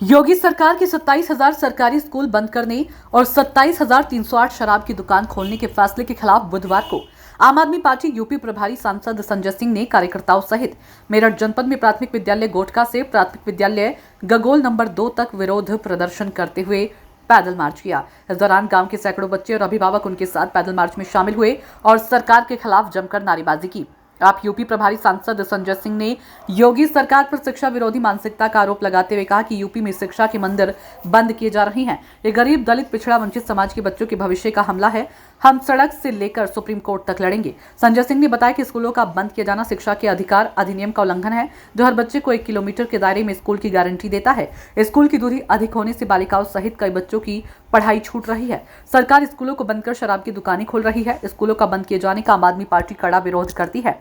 योगी सरकार के 27,000 सरकारी स्कूल बंद करने और 27,308 शराब की दुकान खोलने के फैसले के खिलाफ बुधवार को आम आदमी पार्टी यूपी प्रभारी सांसद संजय सिंह ने कार्यकर्ताओं सहित मेरठ जनपद में प्राथमिक विद्यालय गोटका से प्राथमिक विद्यालय गगोल नंबर 2 तक विरोध प्रदर्शन करते हुए पैदल मार्च किया। इस दौरान गांव के सैकड़ों बच्चे और अभिभावक उनके साथ पैदल मार्च में शामिल हुए और सरकार के खिलाफ जमकर नारेबाजी की। आप यूपी प्रभारी सांसद संजय सिंह ने योगी सरकार पर शिक्षा विरोधी मानसिकता का आरोप लगाते हुए कहा कि यूपी में शिक्षा के मंदिर बंद किए जा रहे हैं। ये गरीब, दलित, पिछड़ा, वंचित समाज के बच्चों के भविष्य का हमला है। हम सड़क से लेकर सुप्रीम कोर्ट तक लड़ेंगे। संजय सिंह ने बताया कि स्कूलों का बंद किया जाना शिक्षा के अधिकार अधिनियम का उल्लंघन है, जो हर बच्चे को 1 किलोमीटर के दायरे में स्कूल की गारंटी देता है। स्कूल की दूरी अधिक होने से बालिकाओं सहित कई बच्चों की पढ़ाई छूट रही है। सरकार स्कूलों को बंद कर शराब की दुकानें खोल रही है। स्कूलों का बंद किए जाने का आम आदमी पार्टी कड़ा विरोध करती है।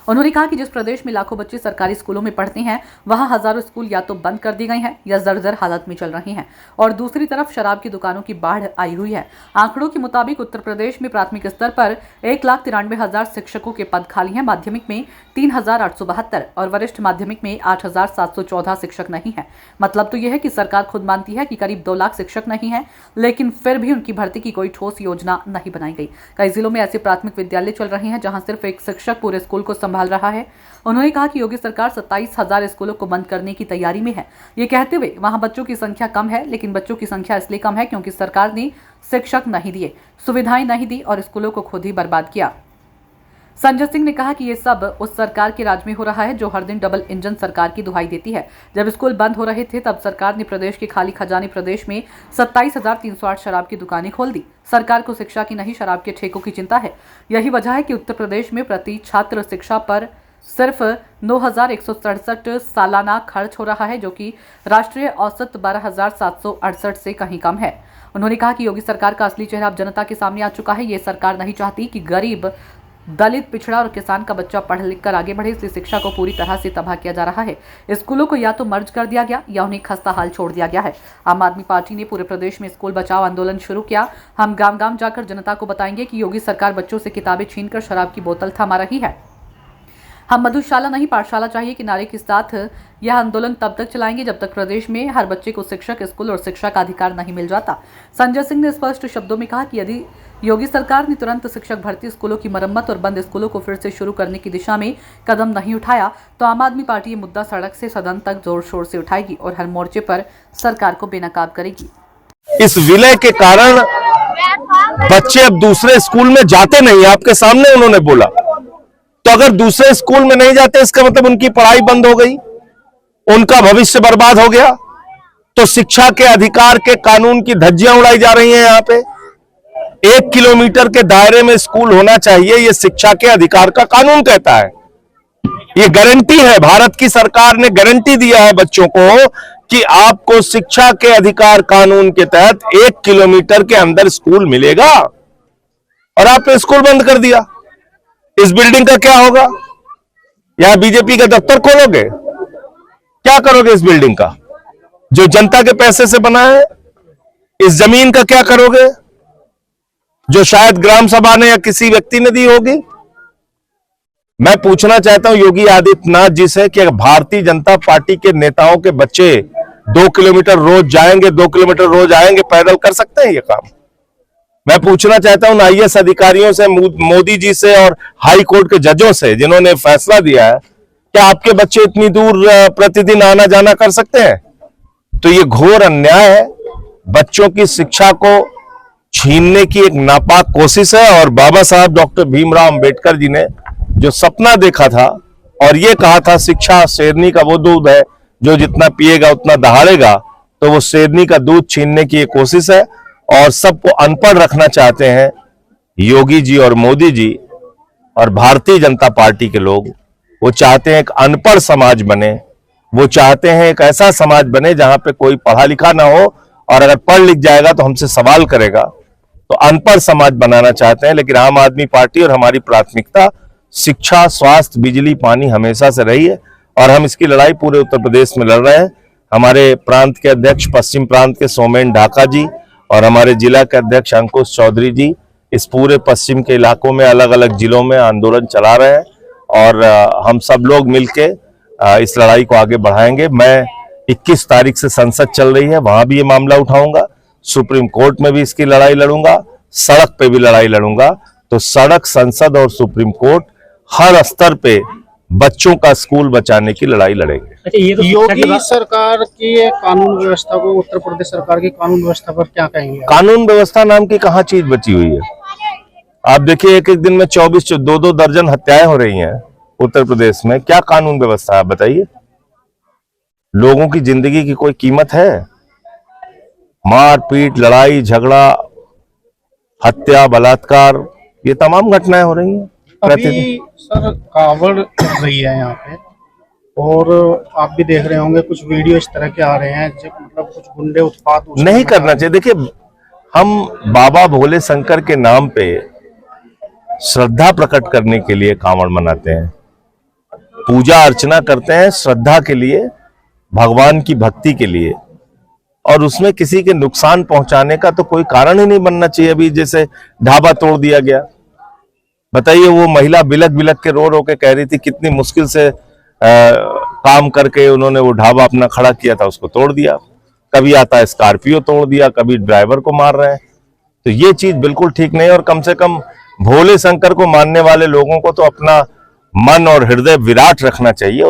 उन्होंने कहा कि जिस प्रदेश में लाखों बच्चे सरकारी स्कूलों में पढ़ते हैं, वहां हजारों स्कूल या तो बंद कर दिए गए हैं या जर्जर हालत में चल रहे हैं और दूसरी तरफ शराब की दुकानों की बाढ़ आई हुई है। आंकड़ों के मुताबिक उत्तर प्रदेश में प्राथमिक स्तर पर 1,93,000 शिक्षकों के पद खाली हैं, माध्यमिक में 3,872 और वरिष्ठ माध्यमिक में 8,714 शिक्षक नहीं है। मतलब तो यह है कि सरकार खुद मानती है कि करीब 2 लाख शिक्षक नहीं है, लेकिन फिर भी उनकी भर्ती की कोई ठोस योजना नहीं बनाई गई। कई जिलों में ऐसे प्राथमिक विद्यालय चल रहे हैं जहां सिर्फ एक शिक्षक पूरे स्कूल को संभाल रहा है। उन्होंने कहा कि योगी सरकार 27,000 स्कूलों को बंद करने की तैयारी में है। ये कहते हुए वहां बच्चों की संख्या कम है, लेकिन बच्चों की संख्या इसलिए कम है क्योंकि सरकार ने शिक्षक नहीं दिए, सुविधाएं नहीं दी और स्कूलों को खुद ही बर्बाद किया। संजय सिंह ने कहा कि ये सब उस सरकार के राज में हो रहा है जो हर दिन डबल इंजन सरकार की दुहाई देती है। जब स्कूल बंद हो रहे थे तब सरकार ने प्रदेश के खाली खजाने प्रदेश में 27,308 शराब की दुकानें खोल दी। सरकार को शिक्षा की नहीं, शराब के ठेकों की चिंता है। यही वजह है कि उत्तर प्रदेश में प्रति छात्र शिक्षा पर सिर्फ 9,167 सालाना खर्च हो रहा है, जो कि राष्ट्रीय औसत 12,768 से कहीं कम है। उन्होंने कहा कि योगी सरकार का असली चेहरा अब जनता के सामने आ चुका है। ये सरकार नहीं चाहती कि गरीब, दलित, पिछड़ा और किसान का बच्चा पढ़ लिख कर आगे बढ़े, इसलिए शिक्षा को पूरी तरह से तबाह किया जा रहा है। स्कूलों को या तो मर्ज कर दिया गया या उन्हें खस्ता हाल छोड़ दिया गया है। आम आदमी पार्टी ने पूरे प्रदेश में स्कूल बचाओ आंदोलन शुरू किया। हम गांव गांव जाकर जनता को बताएंगे कि योगी सरकार बच्चों से किताबें छीनकर शराब की बोतल थमा रही है। हम मधुशाला नहीं पाठशाला चाहिए कि नारे के साथ यह आंदोलन तब तक चलाएंगे जब तक प्रदेश में हर बच्चे को शिक्षक, स्कूल और शिक्षा का अधिकार नहीं मिल जाता। संजय सिंह ने स्पष्ट शब्दों में कहा कि यदि योगी सरकार ने तुरंत शिक्षक भर्ती, स्कूलों की मरम्मत और बंद स्कूलों को फिर से शुरू करने की दिशा में कदम नहीं उठाया तो आम आदमी पार्टी ये मुद्दा सड़क से सदन तक जोर शोर से उठाएगी और हर मोर्चे पर सरकार को बेनकाब करेगी। इस विलय के कारण बच्चे अब दूसरे स्कूल में जाते नहीं, आपके सामने उन्होंने बोला। तो अगर दूसरे स्कूल में नहीं जाते इसका मतलब उनकी पढ़ाई बंद हो गई, उनका भविष्य बर्बाद हो गया। तो शिक्षा के अधिकार के कानून की धज्जियां उड़ाई जा रही हैं। यहां पे 1 किलोमीटर के दायरे में स्कूल होना चाहिए, यह शिक्षा के अधिकार का कानून कहता है। यह गारंटी है, भारत की सरकार ने गारंटी दिया है बच्चों को कि आपको शिक्षा के अधिकार कानून के तहत 1 किलोमीटर के अंदर स्कूल मिलेगा, और आपने स्कूल बंद कर दिया। इस बिल्डिंग का क्या होगा? यहां बीजेपी का दफ्तर खोलोगे? क्या करोगे इस बिल्डिंग का जो जनता के पैसे से बना है? इस जमीन का क्या करोगे जो शायद ग्राम सभा ने या किसी व्यक्ति ने दी होगी? मैं पूछना चाहता हूं योगी आदित्यनाथ जी से कि भारतीय जनता पार्टी के नेताओं के बच्चे 2 किलोमीटर रोज जाएंगे, 2 किलोमीटर रोज आएंगे, पैदल कर सकते हैं ये काम? मैं पूछना चाहता हूं आईएएस अधिकारियों से, मोदी जी से और हाई कोर्ट के जजों से जिन्होंने फैसला दिया है, क्या आपके बच्चे इतनी दूर प्रतिदिन आना जाना कर सकते हैं? तो ये घोर अन्याय है, बच्चों की शिक्षा को छीनने की एक नापाक कोशिश है। और बाबा साहब डॉक्टर भीमराव अंबेडकर जी ने जो सपना देखा था और ये कहा था शिक्षा शेरनी का वो दूध है जो जितना पिएगा उतना दहाड़ेगा, तो वो शेरनी का दूध छीनने की एक कोशिश है। और सबको अनपढ़ रखना चाहते हैं योगी जी और मोदी जी और भारतीय जनता पार्टी के लोग। वो चाहते हैं एक अनपढ़ समाज बने, वो चाहते हैं एक ऐसा समाज बने जहां पे कोई पढ़ा लिखा ना हो, और अगर पढ़ लिख जाएगा तो हमसे सवाल करेगा। तो अनपढ़ समाज बनाना चाहते हैं। लेकिन आम आदमी पार्टी और हमारी प्राथमिकता शिक्षा, स्वास्थ्य, बिजली, पानी हमेशा से रही है और हम इसकी लड़ाई पूरे उत्तर प्रदेश में लड़ रहे हैं। हमारे प्रांत के अध्यक्ष, पश्चिम प्रांत के सोमेन ढाका जी और हमारे जिला के अध्यक्ष अंकुश चौधरी जी इस पूरे पश्चिम के इलाकों में अलग अलग जिलों में आंदोलन चला रहे हैं और हम सब लोग मिलके इस लड़ाई को आगे बढ़ाएंगे। मैं 21 तारीख से संसद चल रही है, वहां भी ये मामला उठाऊंगा, सुप्रीम कोर्ट में भी इसकी लड़ाई लड़ूंगा, सड़क पे भी लड़ाई लड़ूंगा। तो सड़क, संसद और सुप्रीम कोर्ट हर स्तर पे बच्चों का स्कूल बचाने की लड़ाई लड़ेंगे। अच्छा, ये तो योगी सरकार की कानून व्यवस्था को, उत्तर प्रदेश सरकार की कानून व्यवस्था पर क्या कहेंगे? कानून व्यवस्था नाम की कहाँ चीज बची हुई है? आप देखिए, एक एक दिन में 24 दो दर्जन हत्याएं हो रही हैं उत्तर प्रदेश में। क्या कानून व्यवस्था है बताइए? लोगों की जिंदगी की कोई कीमत है? मार पीट, लड़ाई झगड़ा, हत्या, बलात्कार, ये तमाम घटनाएं हो रही हैं प्रतिदिन। अभी सर कावड़ चल रही है यहाँ पे, और आप भी देख रहे होंगे कुछ वीडियो इस तरह के आ रहे हैं मतलब कुछ गुंडे उत्पात नहीं करना चाहिए। देखिए, हम बाबा भोले शंकर के नाम पे श्रद्धा प्रकट करने के लिए कांवड़ मनाते हैं, पूजा अर्चना करते हैं श्रद्धा के लिए, भगवान की भक्ति के लिए, और उसमें किसी के नुकसान पहुंचाने का तो कोई कारण ही नहीं बनना चाहिए। अभी जैसे ढाबा तोड़ दिया गया, बताइए, वो महिला बिलक बिलक के रो रो के कह रही थी, कितनी मुश्किल से काम करके उन्होंने वो ढाबा अपना खड़ा किया था, उसको तोड़ दिया। कभी आता है स्कॉर्पियो तोड़ दिया, कभी ड्राइवर को मार रहे हैं। तो ये चीज बिल्कुल ठीक नहीं है। और कम से कम भोले शंकर को मानने वाले लोगों को तो अपना मन और हृदय विराट रखना चाहिए।